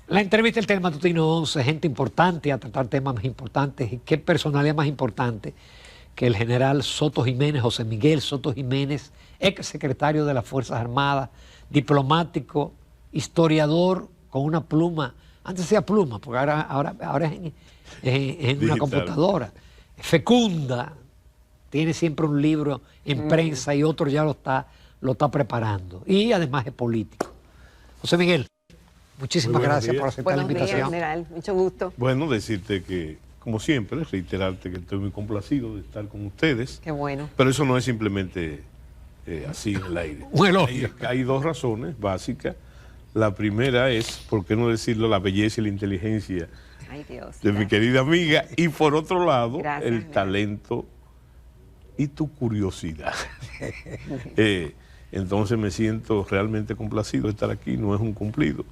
La entrevista del Telematutino 11, gente importante a tratar temas más importantes. ¿Y qué personalidad más importante que el general Soto Jiménez, José Miguel Soto Jiménez, ex secretario de las Fuerzas Armadas, diplomático, historiador con una pluma? Antes sea pluma, porque ahora es en una computadora. Fecunda, tiene siempre un libro en prensa y otro ya lo está preparando. Y además es político. José Miguel, muchísimas gracias por aceptar la invitación. Buenos días, general. Mucho gusto. Bueno, decirte que, como siempre, reiterarte que estoy muy complacido de estar con ustedes. Qué bueno. Pero eso no es simplemente así en el aire. Bueno, hay dos razones básicas. La primera es, por qué no decirlo, la belleza y la inteligencia de mi querida amiga. Y por otro lado, el talento y tu curiosidad. Entonces me siento realmente complacido de estar aquí. No es un cumplido,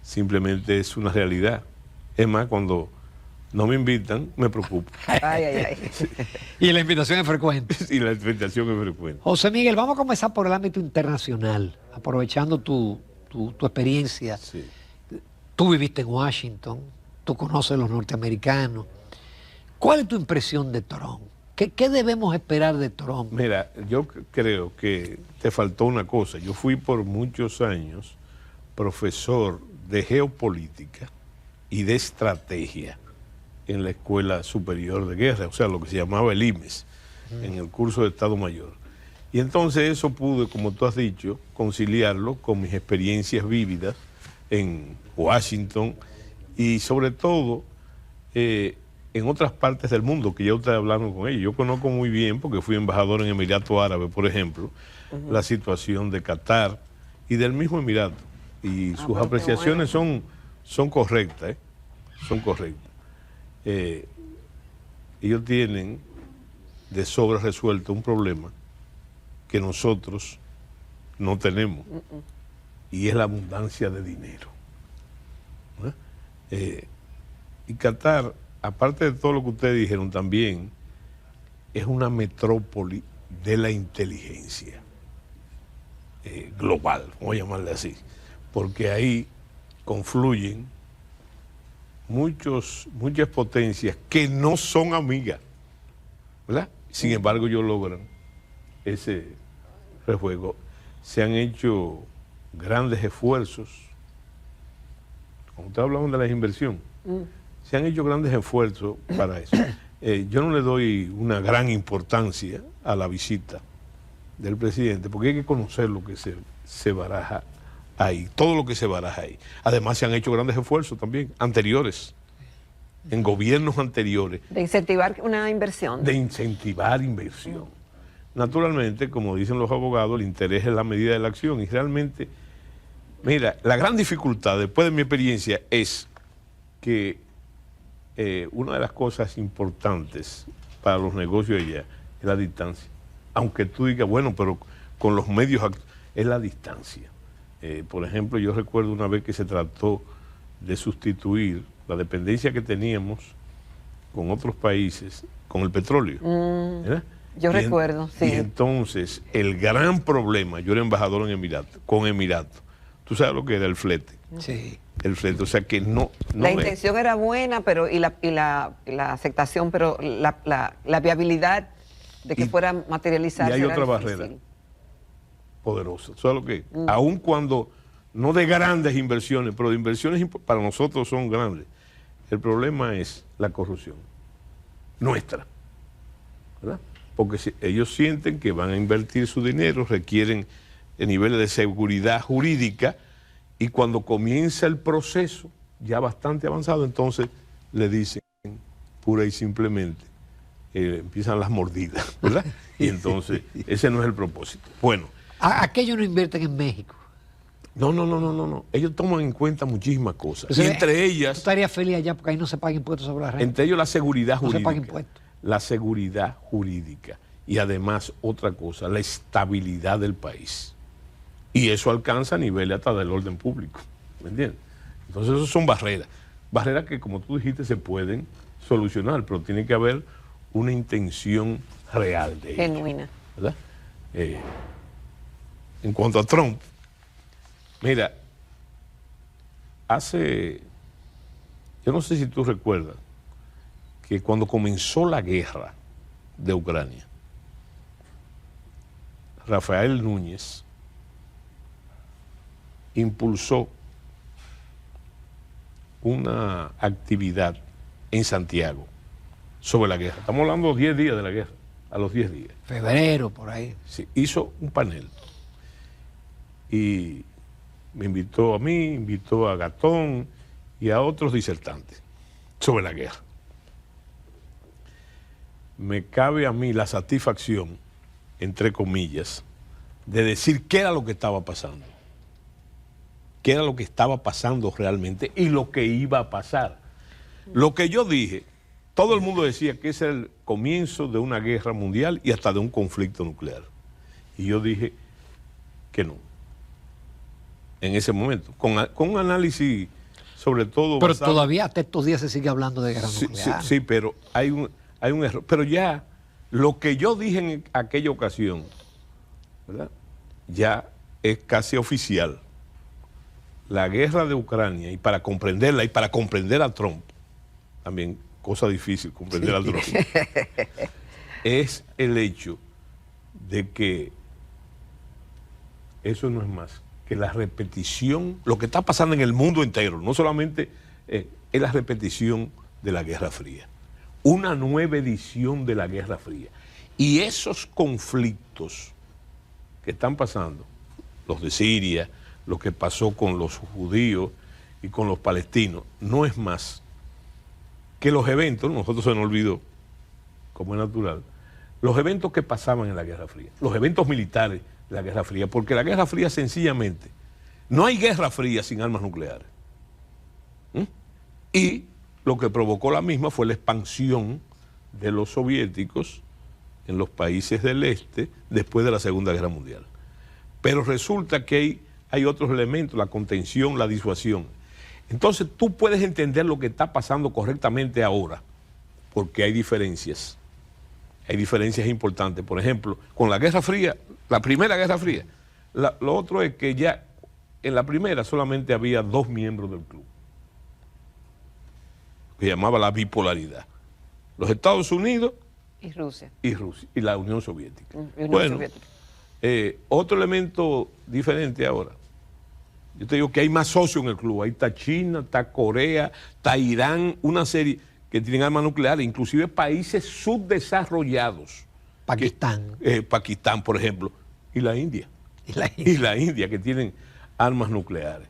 simplemente es una realidad. Es más, cuando no me invitan, me preocupo. Y la invitación es frecuente. Y la invitación es frecuente. José Miguel, vamos a comenzar por el ámbito internacional, aprovechando tu experiencia. Sí. Tú viviste en Washington, tú conoces a los norteamericanos. ¿Cuál es tu impresión de Trump? ¿Qué debemos esperar de Trump? Mira, yo creo que te faltó una cosa. Yo fui por muchos años profesor de geopolítica y de estrategia en la Escuela Superior de Guerra, o sea, lo que se llamaba el IMES, en el curso de Estado Mayor. Y entonces eso pude, como tú has dicho, conciliarlo con mis experiencias vívidas en Washington y sobre todo en otras partes del mundo que ya ustedes hablaron con ellos. Yo conozco muy bien, porque fui embajador en Emiratos Árabes, por ejemplo, la situación de Qatar y del mismo Emirato. Y sus apreciaciones son correctas, son correctas. Ellos tienen de sobra resuelto un problema que nosotros no tenemos, y es la abundancia de dinero. Y Qatar, aparte de todo lo que ustedes dijeron, también es una metrópoli de la inteligencia global, vamos a llamarle así, porque ahí confluyen muchas potencias que no son amigas, ¿verdad? Sin embargo, ellos logran ese rejuego. Se han hecho grandes esfuerzos, como ustedes hablaban de la inversión, se han hecho grandes esfuerzos para eso. Yo no le doy una gran importancia a la visita del presidente, porque hay que conocer lo que se baraja ahí, todo lo que se baraja ahí. Además, se han hecho grandes esfuerzos también, anteriores, en gobiernos anteriores. De incentivar una inversión. De incentivar inversión. Naturalmente, como dicen los abogados, el interés es la medida de la acción. Y realmente, mira, la gran dificultad, después de mi experiencia, es que una de las cosas importantes para los negocios allá es la distancia. Aunque tú digas, bueno, pero con los medios es la distancia. Por ejemplo, yo recuerdo una vez que se trató de sustituir la dependencia que teníamos con otros países, con el petróleo. Yo recuerdo, sí. Y entonces, el gran problema, yo era embajador en con Emiratos. ¿Tú sabes lo que era el flete? Sí. El flete, o sea que no la intención era buena, pero y la aceptación, pero la viabilidad de que fuera materializarse. Y hay otra barrera poderosa. ¿Sabes lo que? Aun cuando no de grandes inversiones, pero de inversiones para nosotros son grandes. El problema es la corrupción nuestra, ¿verdad? Porque si ellos sienten que van a invertir su dinero, requieren niveles de seguridad jurídica, y cuando comienza el proceso ya bastante avanzado, entonces le dicen pura y simplemente, empiezan las mordidas, ¿verdad? Y entonces ese no es el propósito. Bueno. Aquellos no invierten en México. No. Ellos toman en cuenta muchísimas cosas. Entonces, y entre ellas... Tú estarías feliz allá porque ahí no se paga impuestos sobre la renta. Entre ellos la seguridad jurídica. No se paga impuestos. La seguridad jurídica. Y además, otra cosa, la estabilidad del país. Y eso alcanza a niveles hasta del orden público. ¿Me entiendes? Entonces, eso son barreras. Barreras que, como tú dijiste, se pueden solucionar, pero tiene que haber una intención real de ello. Genuina. ¿Verdad? En cuanto a Trump, mira, yo no sé si tú recuerdas, que cuando comenzó la guerra de Ucrania, Rafael Núñez impulsó una actividad en Santiago sobre la guerra. Estamos hablando de los 10 días de la guerra, a los 10 días. Febrero, por ahí. Sí, hizo un panel y me invitó a mí, invitó a Gatón y a otros disertantes sobre la guerra. Me cabe a mí la satisfacción, entre comillas, de decir qué era lo que estaba pasando, qué era lo que estaba pasando realmente y lo que iba a pasar. Lo que yo dije, todo el mundo decía que ese era el comienzo de una guerra mundial y hasta de un conflicto nuclear. Y yo dije que no, en ese momento, con un análisis sobre todo... Pero basado, todavía hasta estos días se sigue hablando de guerra sí, nuclear. sí, pero hay un error. Pero ya, lo que yo dije en aquella ocasión, ¿verdad?, ya es casi oficial. La guerra de Ucrania, y para comprenderla, y para comprender a Trump, también cosa difícil comprender a Trump, es el hecho de que eso no es más que la repetición, lo que está pasando en el mundo entero, no solamente es la repetición de la Guerra Fría, una nueva edición de la Guerra Fría. Y esos conflictos que están pasando, los de Siria, lo que pasó con los judíos y con los palestinos, no es más que los eventos, nosotros se nos olvidó, como es natural, los eventos que pasaban en la Guerra Fría, los eventos militares de la Guerra Fría, porque la Guerra Fría sencillamente, no hay Guerra Fría sin armas nucleares. Y lo que provocó la misma fue la expansión de los soviéticos en los países del este después de la Segunda Guerra Mundial. Pero resulta que hay otros elementos, la contención, la disuasión. Entonces tú puedes entender lo que está pasando correctamente ahora, porque hay diferencias importantes. Por ejemplo, con la Guerra Fría, la primera Guerra Fría, lo otro es que ya en la primera solamente había 2 miembros del club, que llamaba la bipolaridad: los Estados Unidos Y Rusia. y la Unión Soviética. Soviética. Otro elemento diferente ahora, yo te digo que hay más socios en el club. Ahí está China, está Corea, está Irán, una serie que tienen armas nucleares, inclusive países subdesarrollados. Pakistán. Pakistán, por ejemplo, y la India. Y La India, que tienen armas nucleares.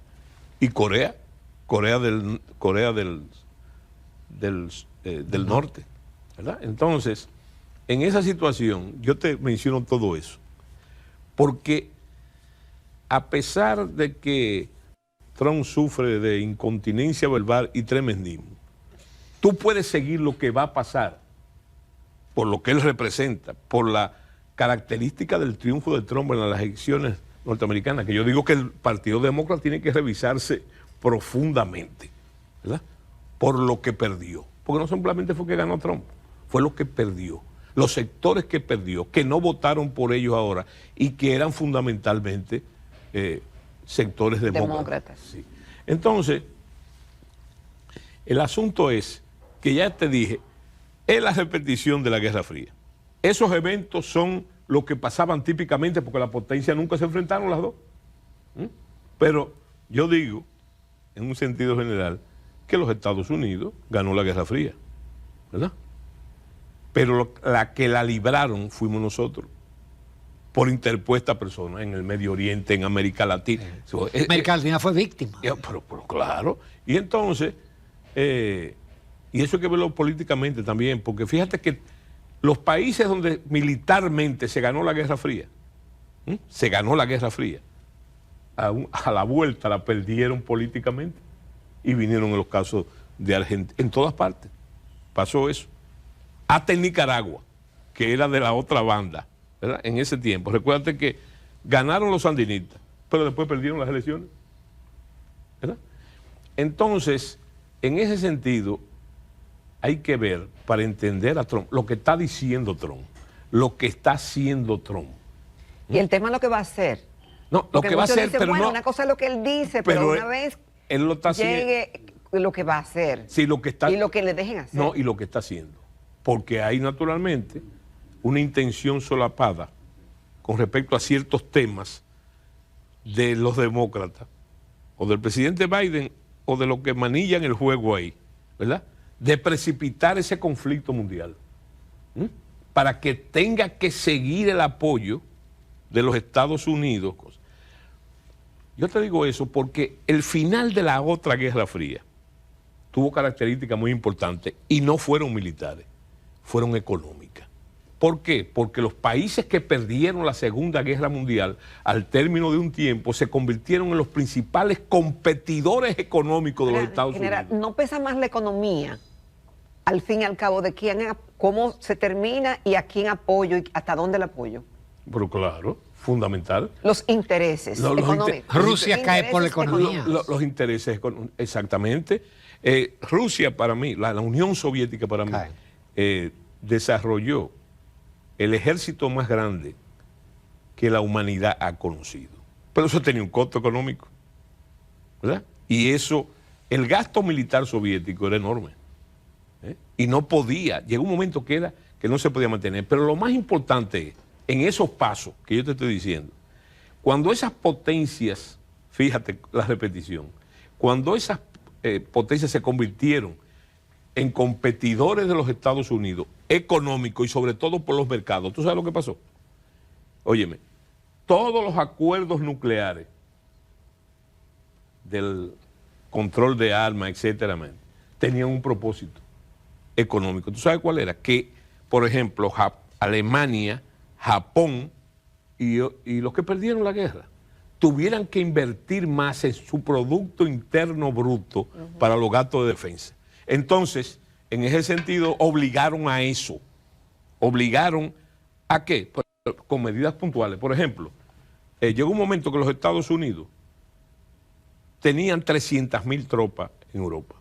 Y Corea del norte, ¿verdad? Entonces, en esa situación, yo te menciono todo eso, porque a pesar de que Trump sufre de incontinencia verbal y tremendismo, tú puedes seguir lo que va a pasar por lo que él representa, por la característica del triunfo de Trump en las elecciones norteamericanas, que yo digo que el Partido Demócrata tiene que revisarse profundamente, ¿verdad?, por lo que perdió. Porque no simplemente fue que ganó Trump, fue lo que perdió. Los sectores que perdió, que no votaron por ellos ahora y que eran fundamentalmente sectores demócratas. Sí. Entonces, el asunto es que ya te dije, es la repetición de la Guerra Fría. Esos eventos son lo que pasaban típicamente porque las potencias nunca se enfrentaron las dos. Pero yo digo, en un sentido general, que los Estados Unidos ganó la Guerra Fría, ¿verdad? Pero la que la libraron fuimos nosotros, por interpuesta persona en el Medio Oriente, en América Latina. América Latina fue víctima. Pero claro. Y entonces, y eso hay que verlo políticamente también, porque fíjate que los países donde militarmente se ganó la Guerra Fría, se ganó la Guerra Fría, a la vuelta la perdieron políticamente y vinieron en los casos de Argentina, en todas partes pasó eso. Hasta en Nicaragua, que era de la otra banda, ¿verdad?, en ese tiempo. Recuérdate que ganaron los sandinistas, pero después perdieron las elecciones, ¿verdad? Entonces, en ese sentido, hay que ver, para entender a Trump, lo que está diciendo Trump, lo que está haciendo Trump. Y el tema es lo que va a hacer. No, lo porque que va a hacer, dicen, pero bueno, no... una cosa es lo que él dice, pero una vez él lo está haciendo. llegue lo que va a hacer Sí, lo que está, y lo que le dejen hacer. no, y lo que está haciendo. Porque hay naturalmente una intención solapada con respecto a ciertos temas de los demócratas, o del presidente Biden, o de los que manillan el juego ahí, ¿verdad? De precipitar ese conflicto mundial. Para que tenga que seguir el apoyo de los Estados Unidos. Yo te digo eso porque el final de la otra Guerra Fría tuvo características muy importantes y no fueron militares, fueron económicas. ¿Por qué? Porque los países que perdieron la Segunda Guerra Mundial al término de un tiempo se convirtieron en los principales competidores económicos de los Estados Unidos. ¿No pesa más la economía, al fin y al cabo, de cómo se termina y a quién apoyo y hasta dónde el apoyo? Pero claro, fundamental. Los intereses No, económicos. Rusia cae por la economía. Los intereses económicos, exactamente. Rusia para mí, la Unión Soviética para mí, desarrolló el ejército más grande que la humanidad ha conocido. Pero eso tenía un costo económico, ¿verdad? Y eso, el gasto militar soviético era enorme. Y no podía, llegó un momento que no se podía mantener. Pero lo más importante es, en esos pasos que yo te estoy diciendo, cuando esas potencias, fíjate la repetición, cuando esas potencias se convirtieron en competidores de los Estados Unidos, económicos y sobre todo por los mercados, ¿tú sabes lo que pasó? Óyeme, todos los acuerdos nucleares del control de armas, etcétera, tenían un propósito económico. ¿Tú sabes cuál era? Que, por ejemplo, Alemania, Japón y los que perdieron la guerra tuvieran que invertir más en su Producto Interno Bruto para los gastos de defensa. Entonces, en ese sentido, obligaron a eso. ¿Obligaron a qué? Pues, con medidas puntuales. Por ejemplo, llegó un momento que los Estados Unidos tenían 300.000 tropas en Europa,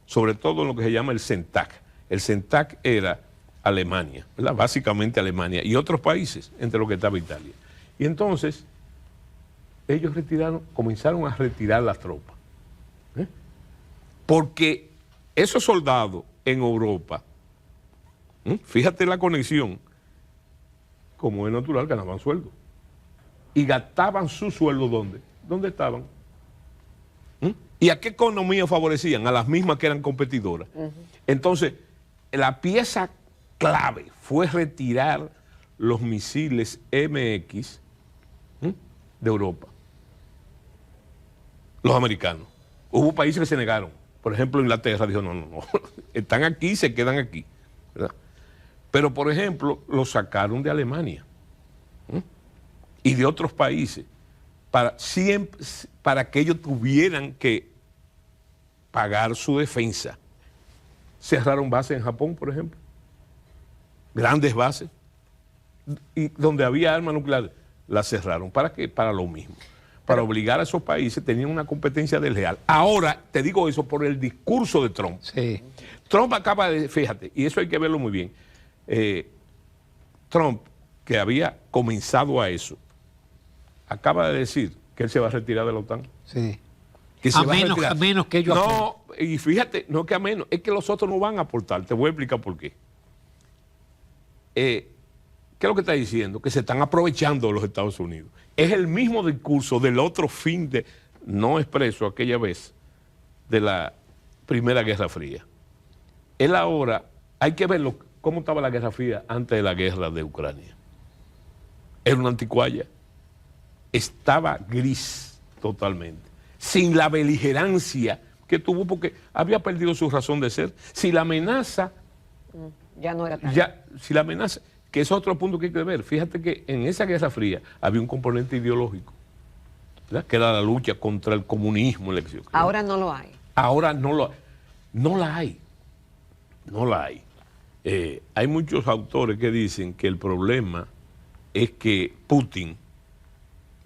sobre todo en lo que se llama el CENTAC. El CENTAC era Alemania, ¿verdad? Básicamente Alemania y otros países, entre los que estaba Italia. Y entonces, ellos comenzaron a retirar las tropas. Porque esos soldados en Europa, fíjate la conexión, como es natural, ganaban sueldo. Y gastaban su sueldo, ¿dónde? ¿Dónde estaban? ¿Y a qué economía favorecían? A las mismas que eran competidoras. Entonces, la pieza clave fue retirar los misiles MX de Europa. Los americanos. Hubo países que se negaron. Por ejemplo, Inglaterra dijo, no, están aquí, se quedan aquí, ¿verdad? Pero, por ejemplo, los sacaron de Alemania y de otros países para que ellos tuvieran que pagar su defensa. Cerraron bases en Japón, por ejemplo, grandes bases, y donde había armas nucleares, las cerraron. ¿Para qué? Para lo mismo. Para obligar a esos países, tenían una competencia desleal. Ahora, te digo eso por el discurso de Trump. Sí. Trump acaba de, fíjate, y eso hay que verlo muy bien, Trump, que había comenzado a eso, acaba de decir que él se va a retirar de la OTAN. Sí. Que se va a retirar. A menos que ellos no, y fíjate, no que a menos, es que los otros no van a aportar. Te voy a explicar por qué. ¿Qué es lo que está diciendo? Que se están aprovechando de los Estados Unidos. Es el mismo discurso del otro fin de, no expreso aquella vez, de la Primera Guerra Fría. Él ahora, hay que verlo, cómo estaba la Guerra Fría antes de la guerra de Ucrania. Era una anticuaya. Estaba gris totalmente. Sin la beligerancia que tuvo, porque había perdido su razón de ser. Si la amenaza... Ya no era tan... Si la amenaza... Que es otro punto que hay que ver. Fíjate que en esa Guerra Fría había un componente ideológico, ¿verdad? Que era la lucha contra el comunismo. Ahora no lo hay. Ahora no la hay. No la hay. Hay muchos autores que dicen que el problema es que Putin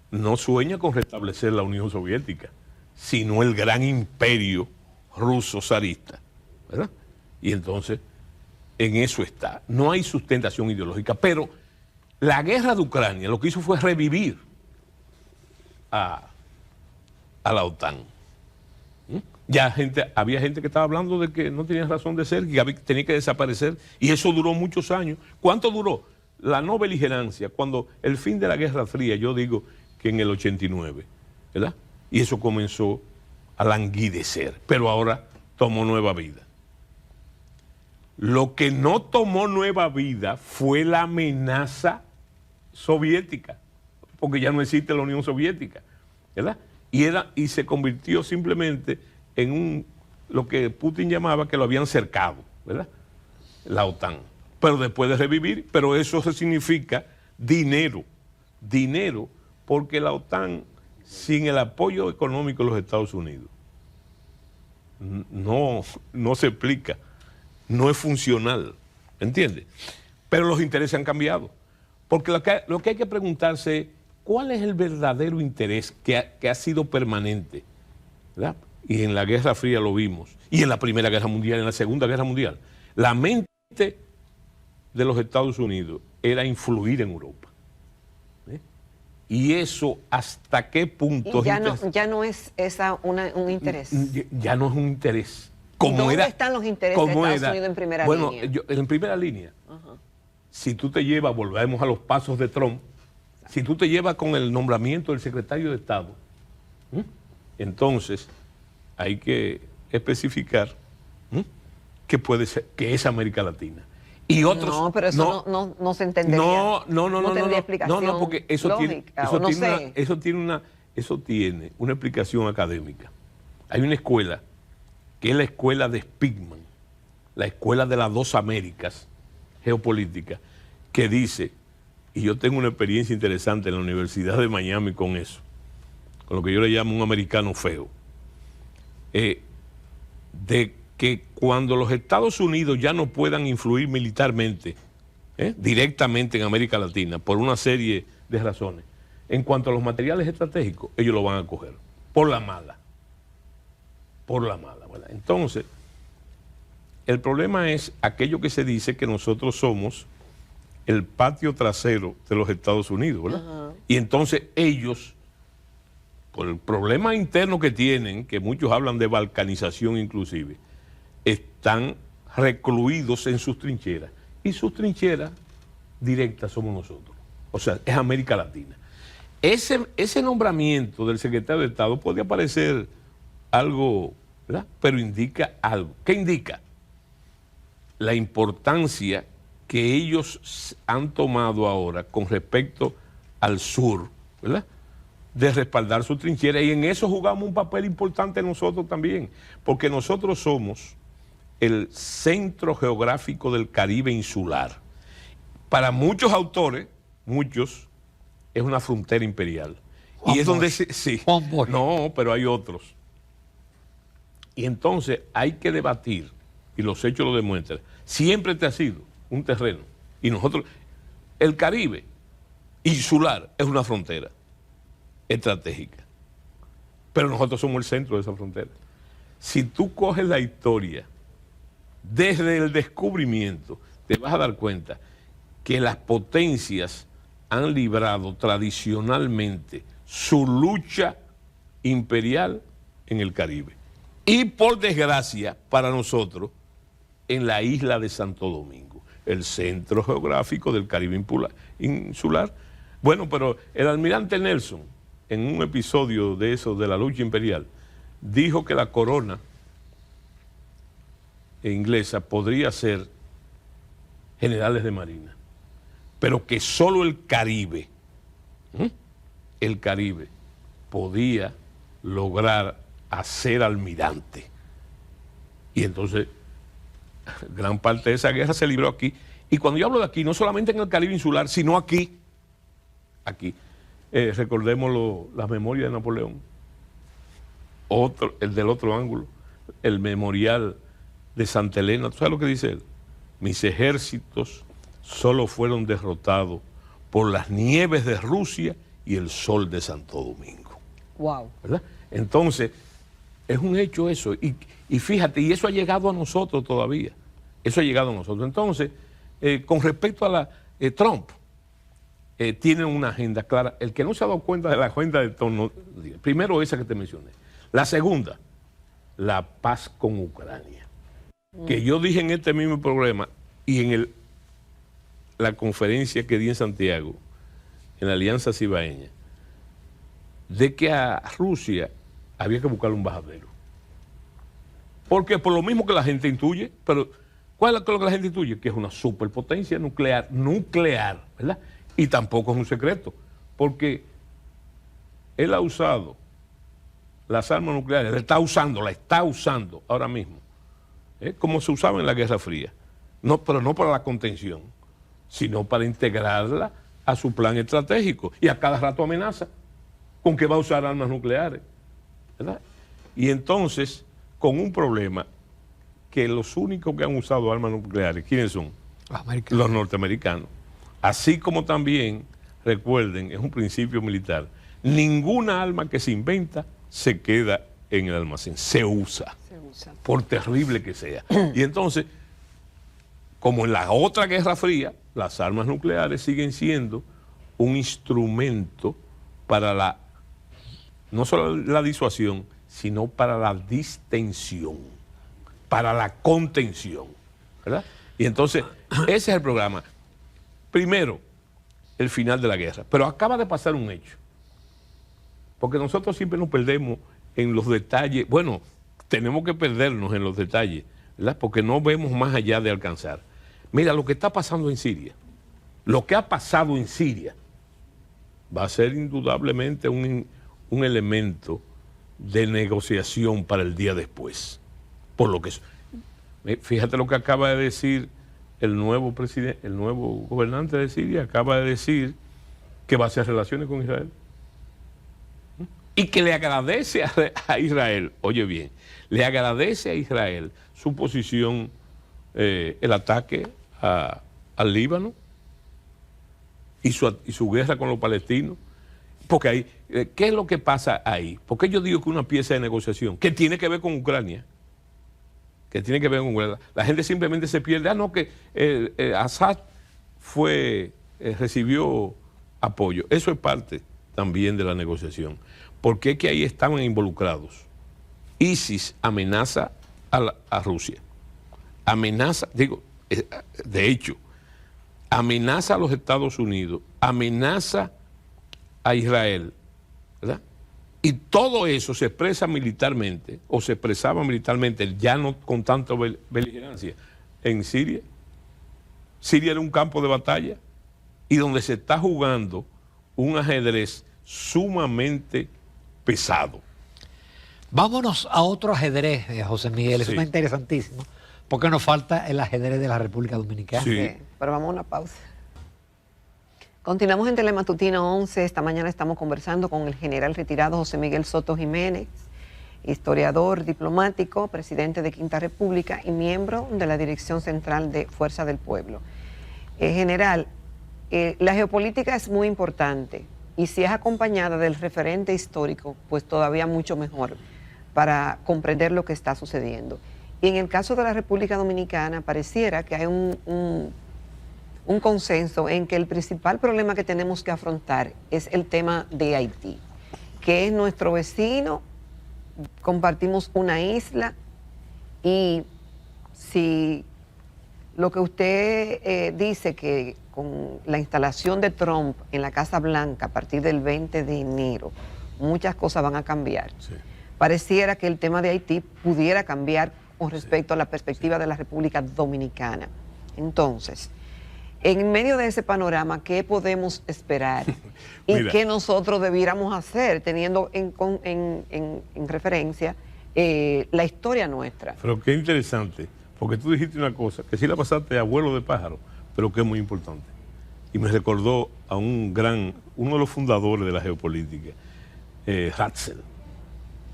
no sueña con restablecer la Unión Soviética, sino el gran imperio ruso zarista, ¿verdad? Y entonces... en eso está. No hay sustentación ideológica, pero la guerra de Ucrania lo que hizo fue revivir a la OTAN. Había gente que estaba hablando de que no tenía razón de ser, que tenía que desaparecer, y eso duró muchos años. ¿Cuánto duró? La no beligerancia, cuando el fin de la Guerra Fría, yo digo que en el 89, ¿verdad? Y eso comenzó a languidecer, pero ahora tomó nueva vida. Lo que no tomó nueva vida fue la amenaza soviética, porque ya no existe la Unión Soviética, ¿verdad? Y se convirtió simplemente en lo que Putin llamaba que lo habían cercado, ¿verdad? La OTAN. Pero después de revivir, pero eso significa dinero, porque la OTAN, sin el apoyo económico de los Estados Unidos, no se explica, no es funcional, ¿entiendes? Pero los intereses han cambiado, porque lo que hay que preguntarse es, ¿cuál es el verdadero interés que ha sido permanente? ¿Verdad? Y en la Guerra Fría lo vimos, y en la Primera Guerra Mundial, en la Segunda Guerra Mundial. La mente de los Estados Unidos era influir en Europa. Y eso, ¿hasta qué punto? Y ya no es un interés. Ya no es un interés. ¿Dónde están los intereses de Estados Unidos en primera línea? Bueno, en primera línea, si tú te llevas, volvemos a los pasos de Trump, si tú te llevas con el nombramiento del secretario de Estado, entonces hay que especificar que puede ser, que es América Latina. Y otros, no, pero eso no se entendería. No tendría explicación. No, porque eso lógica, tiene una explicación académica. Hay una escuela que es la escuela de Spigman, la escuela de las dos Américas geopolítica, que dice, y yo tengo una experiencia interesante en la Universidad de Miami con eso, con lo que yo le llamo un americano feo, de que cuando los Estados Unidos ya no puedan influir militarmente, directamente en América Latina, por una serie de razones, en cuanto a los materiales estratégicos, ellos lo van a coger, por la mala. ¿Verdad? Entonces, el problema es aquello que se dice que nosotros somos el patio trasero de los Estados Unidos, ¿verdad? Y entonces ellos, por el problema interno que tienen, que muchos hablan de balcanización inclusive, están recluidos en sus trincheras. Y sus trincheras directas somos nosotros. O sea, es América Latina. Ese nombramiento del secretario de Estado podría parecer algo, ¿verdad? Pero indica algo. ¿Qué indica? La importancia que ellos han tomado ahora con respecto al sur, ¿verdad? De respaldar su trinchera, y en eso jugamos un papel importante nosotros también, porque nosotros somos el centro geográfico del Caribe insular. Para muchos autores, es una frontera imperial. Juan y es Bosch. donde sí. Juan Bosch. No, pero hay otros. Y entonces hay que debatir, y los hechos lo demuestran, siempre te ha sido un terreno. Y nosotros, el Caribe insular es una frontera estratégica, pero nosotros somos el centro de esa frontera. Si tú coges la historia desde el descubrimiento, te vas a dar cuenta que las potencias han librado tradicionalmente su lucha imperial en el Caribe. Y por desgracia, para nosotros, en la isla de Santo Domingo, el centro geográfico del Caribe insular. Bueno, pero el almirante Nelson, en un episodio de eso, de la lucha imperial, dijo que la corona inglesa podría ser generales de marina, pero que solo el Caribe podía lograr hacer almirante. Y entonces, gran parte de esa guerra se libró aquí. Y cuando yo hablo de aquí, no solamente en el Caribe insular, sino aquí. Recordemos las memorias de Napoleón. El del otro ángulo, el memorial de Santa Elena. ¿Tú sabes lo que dice él? Mis ejércitos solo fueron derrotados por las nieves de Rusia y el sol de Santo Domingo. Wow. ¿Verdad? Entonces, es un hecho eso. Y fíjate, y eso ha llegado a nosotros todavía. Eso ha llegado a nosotros. Entonces, con respecto a Trump, tiene una agenda clara. El que no se ha dado cuenta de la agenda de Trump, primero esa que te mencioné. La segunda, la paz con Ucrania. Que yo dije en este mismo programa y en la conferencia que di en Santiago, en la Alianza Cibaeña, de que a Rusia había que buscarle un embajadero. Porque por lo mismo que la gente intuye, pero ¿cuál es lo que la gente intuye? Que es una superpotencia nuclear, ¿verdad? Y tampoco es un secreto, porque él ha usado las armas nucleares, la está usando ahora mismo, como se usaba en la Guerra Fría, pero no para la contención, sino para integrarla a su plan estratégico, y a cada rato amenaza con que va a usar armas nucleares, ¿verdad? Y entonces, con un problema, que los únicos que han usado armas nucleares, ¿quiénes son? Los norteamericanos. Así como también, recuerden, es un principio militar, ninguna arma que se inventa se queda en el almacén, se usa, por terrible que sea. Y entonces, como en la otra Guerra Fría, las armas nucleares siguen siendo un instrumento para no solo la disuasión, sino para la distensión, para la contención, ¿verdad? Y entonces, ese es el programa. Primero, el final de la guerra. Pero acaba de pasar un hecho. Porque nosotros siempre nos perdemos en los detalles. Bueno, tenemos que perdernos en los detalles, ¿verdad? Porque no vemos más allá de alcanzar. Mira, lo que está pasando en Siria, lo que ha pasado en Siria, va a ser indudablemente un elemento de negociación para el día después. Por lo que fíjate lo que acaba de decir el nuevo presidente, el nuevo gobernante de Siria, acaba de decir que va a hacer relaciones con Israel. Y que le agradece a Israel, oye bien, le agradece a Israel su posición, el ataque al Líbano y su guerra con los palestinos. Porque ahí, ¿qué es lo que pasa ahí? Porque yo digo que una pieza de negociación que tiene que ver con Ucrania, la gente simplemente se pierde, no, que Assad recibió apoyo. Eso es parte también de la negociación. Porque es que ahí estaban involucrados. ISIS amenaza a Rusia. De hecho, amenaza a los Estados Unidos, amenaza a Israel, ¿verdad? Y todo eso se expresa militarmente, o se expresaba militarmente, ya no con tanta beligerancia, en Siria. Siria era un campo de batalla y donde se está jugando un ajedrez sumamente pesado. Vámonos a otro ajedrez, José Miguel, eso está interesantísimo, porque nos falta el ajedrez de la República Dominicana. Sí, pero vamos a una pausa. Continuamos en Telematutino 11. Esta mañana estamos conversando con el general retirado José Miguel Soto Jiménez, historiador, diplomático, presidente de Quinta República y miembro de la Dirección Central de Fuerza del Pueblo. General, la geopolítica es muy importante y si es acompañada del referente histórico, pues todavía mucho mejor para comprender lo que está sucediendo. Y en el caso de la República Dominicana pareciera que hay un consenso en que el principal problema que tenemos que afrontar es el tema de Haití, que es nuestro vecino, compartimos una isla y si lo que usted dice que con la instalación de Trump en la Casa Blanca a partir del 20 de enero, muchas cosas van a cambiar. Sí. Pareciera que el tema de Haití pudiera cambiar con respecto a la perspectiva de la República Dominicana. Entonces, en medio de ese panorama, ¿qué podemos esperar? ¿Y qué nosotros debiéramos hacer, teniendo en referencia la historia nuestra? Pero qué interesante, porque tú dijiste una cosa, que sí la pasaste a vuelo de pájaro, pero que es muy importante. Y me recordó a uno de los fundadores de la geopolítica, Ratzel,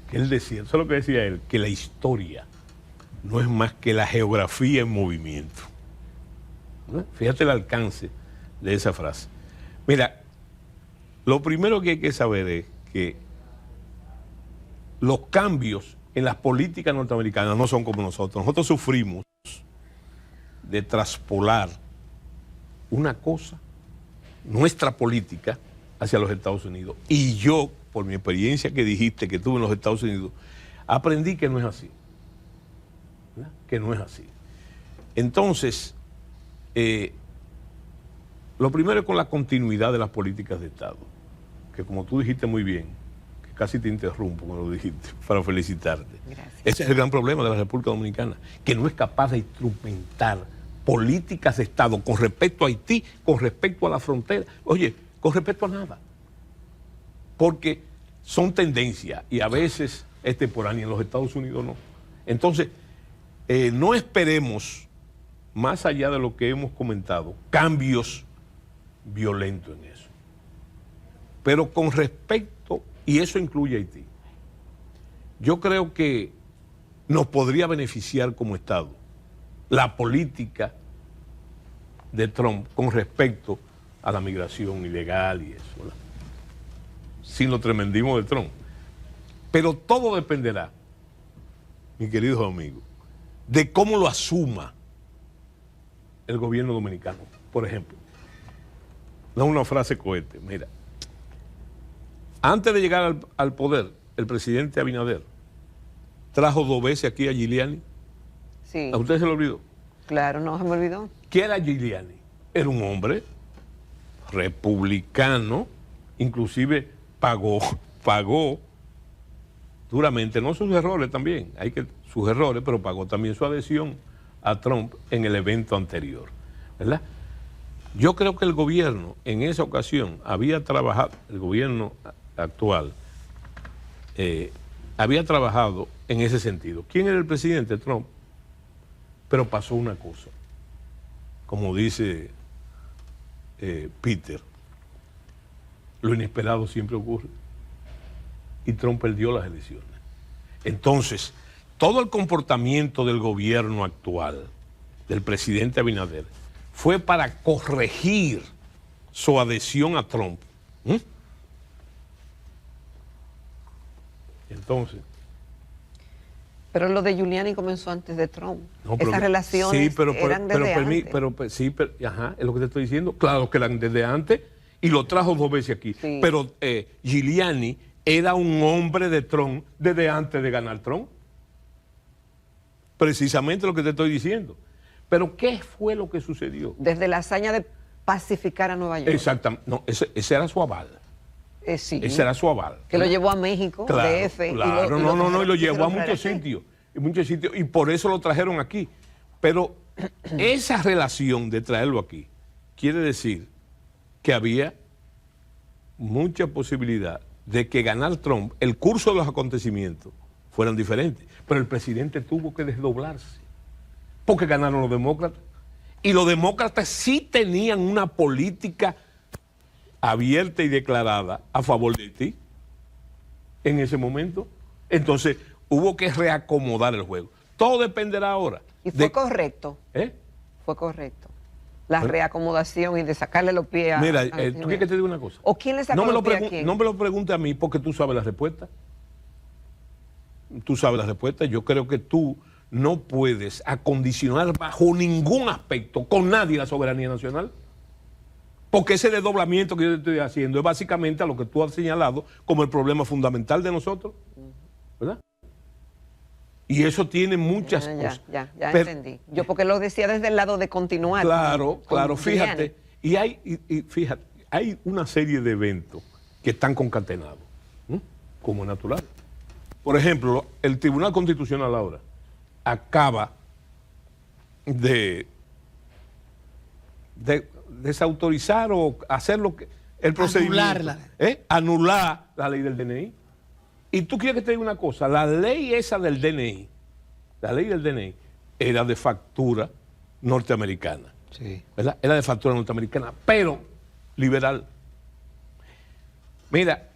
que él decía, eso es lo que decía él, que la historia no es más que la geografía en movimiento. ¿No? Fíjate el alcance de esa frase. Mira, lo primero que hay que saber es que los cambios en las políticas norteamericanas no son como nosotros. Nosotros sufrimos de traspolar una cosa, nuestra política, hacia los Estados Unidos. Y yo, por mi experiencia que dijiste que tuve en los Estados Unidos, aprendí que no es así. ¿Verdad? Que no es así. Entonces, lo primero es con la continuidad de las políticas de Estado, que como tú dijiste muy bien, que casi te interrumpo cuando lo dijiste, para felicitarte. Gracias. Ese es el gran problema de la República Dominicana, que no es capaz de instrumentar políticas de Estado con respecto a Haití, con respecto a la frontera, oye, con respecto a nada. Porque son tendencias y a veces es temporánea, en los Estados Unidos no. Entonces, no esperemos, más allá de lo que hemos comentado, cambios violentos en eso. Pero con respecto, y eso incluye a Haití, yo creo que nos podría beneficiar como Estado la política de Trump con respecto a la migración ilegal y eso, ¿verdad? Sin lo tremendismo de Trump. Pero todo dependerá, mi querido amigo, de cómo lo asuma el gobierno dominicano. Por ejemplo, no una frase cohete, mira, antes de llegar al poder, el presidente Abinader trajo 2 veces aquí a Giuliani. Sí. ¿A usted se lo olvidó? Claro, no se me olvidó. ¿Qué era Giuliani? Era un hombre republicano, inclusive pagó duramente, no sus errores también, sus errores, pero pagó también su adhesión a Trump en el evento anterior, ¿verdad? Yo creo que el gobierno en esa ocasión había trabajado, el gobierno actual había trabajado en ese sentido. ¿Quién era el presidente? Trump. Pero pasó una cosa, como dice Peter, lo inesperado siempre ocurre. Y Trump perdió las elecciones. Entonces, todo el comportamiento del gobierno actual, del presidente Abinader, fue para corregir su adhesión a Trump. Entonces... Pero lo de Giuliani comenzó antes de Trump. No, pero, esas relaciones eran desde antes. Ajá, es lo que te estoy diciendo. Claro que eran desde antes y lo trajo 2 veces aquí. Sí. Pero Giuliani era un hombre de Trump desde antes de ganar Trump. Precisamente lo que te estoy diciendo. Pero ¿qué fue lo que sucedió? Desde la hazaña de pacificar a Nueva York. Exactamente. No, ese era su aval. Sí. Ese era su aval. Que lo llevó a México, Claro, DF. claro, y lo llevó a muchos sitios. Y por eso lo trajeron aquí. Pero esa relación de traerlo aquí quiere decir que había mucha posibilidad de que ganar Trump, el curso de los acontecimientos fueran diferentes. Pero el presidente tuvo que desdoblarse, porque ganaron los demócratas. Y los demócratas sí tenían una política abierta y declarada a favor de ti en ese momento. Entonces hubo que reacomodar el juego. Todo dependerá ahora. Y fue correcto. Fue correcto. La reacomodación y de sacarle los pies a... Mira, ¿tú quieres que te diga una cosa? ¿O quién le sacó los pies a quién? No me lo pregunte a mí porque tú sabes la respuesta. Tú sabes la respuesta. Yo creo que tú no puedes acondicionar bajo ningún aspecto con nadie la soberanía nacional. Porque ese desdoblamiento que yo te estoy haciendo es básicamente a lo que tú has señalado como el problema fundamental de nosotros, ¿verdad? Y eso tiene muchas cosas. Ya entendí. Yo porque lo decía desde el lado de continuar. Claro, fíjate. Fíjate, hay una serie de eventos que están concatenados, como natural. Por ejemplo, el Tribunal Constitucional ahora acaba de desautorizar o hacer lo que el procedimiento, anular la ley del DNI. Y tú quieres que te diga una cosa, la ley esa del DNI, era de factura norteamericana, sí, ¿verdad? Era de factura norteamericana, pero liberal. Mira,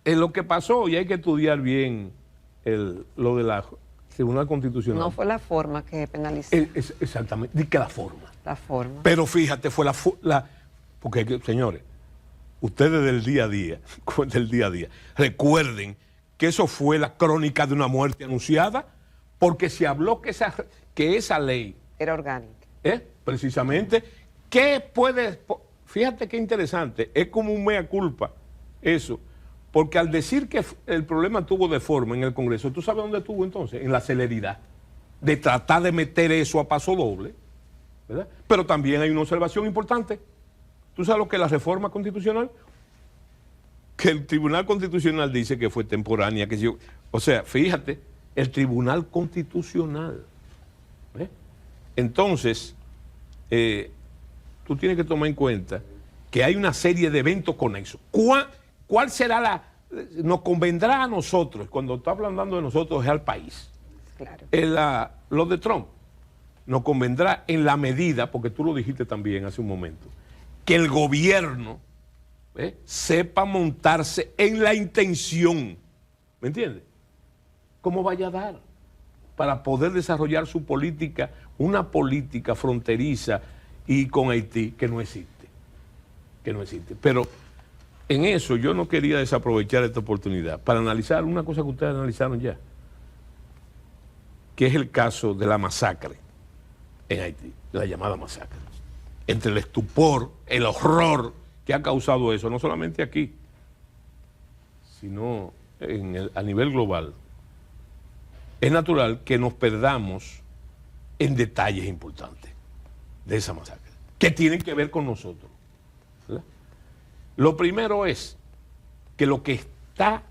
lo que pasó, y hay que estudiar bien lo de la Tribunal Constitucional. No fue la forma que penalizó. Exactamente, di que la forma. La forma. Pero fíjate, fue porque, señores, ustedes del día a día, recuerden que eso fue la crónica de una muerte anunciada, porque se habló que esa ley era orgánica. Precisamente, ¿qué puede? Fíjate qué interesante, es como un mea culpa eso, Porque al decir que el problema tuvo de forma en el Congreso, ¿tú sabes dónde estuvo entonces? En la celeridad de tratar de meter eso a paso doble, ¿verdad? Pero también hay una observación importante. ¿Tú sabes lo que es la reforma constitucional? Que el Tribunal Constitucional dice que fue temporánea, que yo, o sea, fíjate, el Tribunal Constitucional. ¿Ves? Entonces, tú tienes que tomar en cuenta que hay una serie de eventos conexos. ¿Cuál será nos convendrá a nosotros, cuando está hablando de nosotros es al país? Claro. Lo de Trump nos convendrá en la medida, porque tú lo dijiste también hace un momento, que el gobierno sepa montarse en la intención, ¿me entiendes? ¿Cómo vaya a dar para poder desarrollar su política, una política fronteriza y con Haití que no existe? Que no existe. Pero en eso yo no quería desaprovechar esta oportunidad para analizar una cosa que ustedes analizaron ya, que es el caso de la masacre en Haití, de la llamada masacre. Entre el estupor, el horror que ha causado eso, no solamente aquí, sino a nivel global. Es natural que nos perdamos en detalles importantes de esa masacre, que tienen que ver con nosotros, ¿verdad? Lo primero es que lo que está,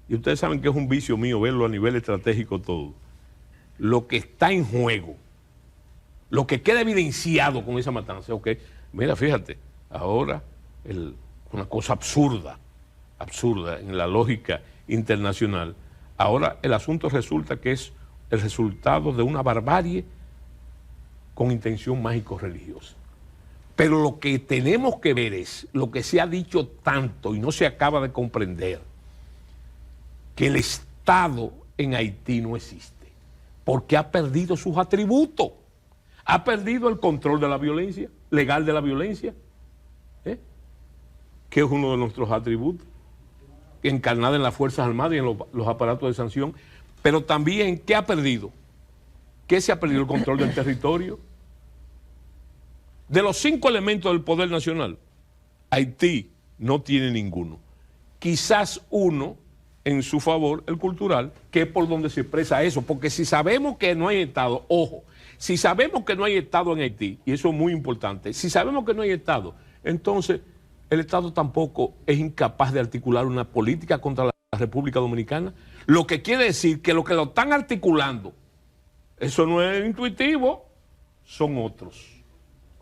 y ustedes saben que es un vicio mío verlo a nivel estratégico todo, lo que está en juego, lo que queda evidenciado con esa matanza, ok, mira, fíjate, ahora una cosa absurda en la lógica internacional, ahora el asunto resulta que es el resultado de una barbarie con intención mágico-religiosa. Pero lo que tenemos que ver es lo que se ha dicho tanto y no se acaba de comprender, que el Estado en Haití no existe, porque ha perdido sus atributos, ha perdido el control de la violencia, legal de la violencia, que es uno de nuestros atributos, encarnada en las Fuerzas Armadas y en los aparatos de sanción, pero también, ¿qué ha perdido? ¿Qué se ha perdido? El control del territorio. De los 5 elementos del poder nacional, Haití no tiene ninguno. Quizás uno en su favor, el cultural, que es por donde se expresa eso, porque si sabemos que no hay Estado, ojo, si sabemos que no hay Estado en Haití, y eso es muy importante, si sabemos que no hay Estado, entonces el Estado tampoco es incapaz de articular una política contra la República Dominicana, lo que quiere decir que lo están articulando, eso no es intuitivo, son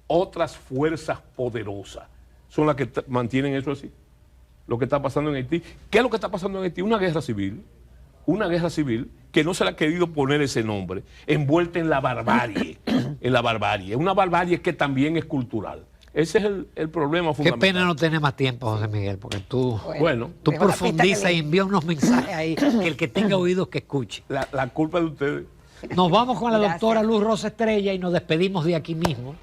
otras fuerzas poderosas, son las que mantienen eso así, lo que está pasando en Haití. ¿Qué es lo que está pasando en Haití? Una guerra civil que no se le ha querido poner ese nombre, envuelta en la barbarie, una barbarie que también es cultural. Ese es el problema fundamental. Qué pena no tener más tiempo, José Miguel, porque tú dejó profundizas y envías unos mensajes ahí, que el que tenga oídos que escuche. La culpa es de ustedes. Nos vamos con la Gracias. doctora Luz Rosa Estrella y nos despedimos de aquí mismo.